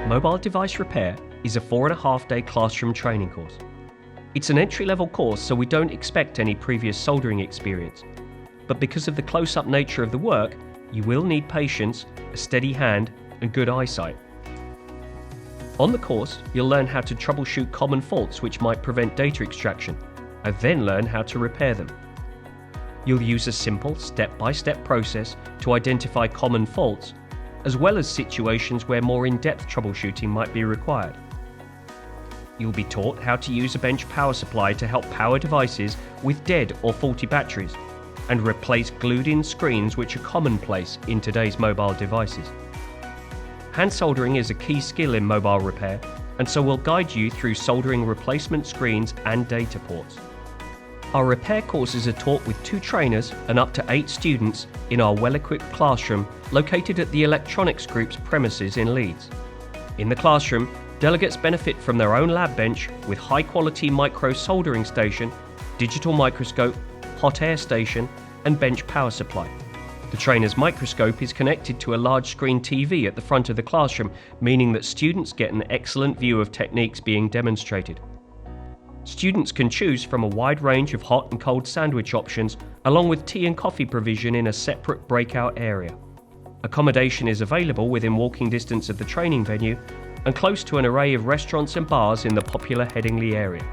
Mobile device repair is a 4.5-day classroom training course. It's an entry-level course, so we don't expect any previous soldering experience. But because of the close-up nature of the work, you will need patience, a steady hand, and good eyesight. On the course, you'll learn how to troubleshoot common faults which might prevent data extraction, and then learn how to repair them. You'll use a simple step-by-step process to identify common faults, as well as situations where more in-depth troubleshooting might be required. You'll be taught how to use a bench power supply to help power devices with dead or faulty batteries, and replace glued-in screens which are commonplace in today's mobile devices. Hand soldering is a key skill in mobile repair, and so we'll guide you through soldering replacement screens and data ports. Our repair courses are taught with 2 trainers and up to 8 students in our well-equipped classroom located at the Electronics Group's premises in Leeds. In the classroom, delegates benefit from their own lab bench with high-quality micro soldering station, digital microscope, hot air station, and bench power supply. The trainer's microscope is connected to a large screen TV at the front of the classroom, meaning that students get an excellent view of techniques being demonstrated. Students can choose from a wide range of hot and cold sandwich options, along with tea and coffee provision in a separate breakout area. Accommodation is available within walking distance of the training venue and close to an array of restaurants and bars in the popular Headingley area.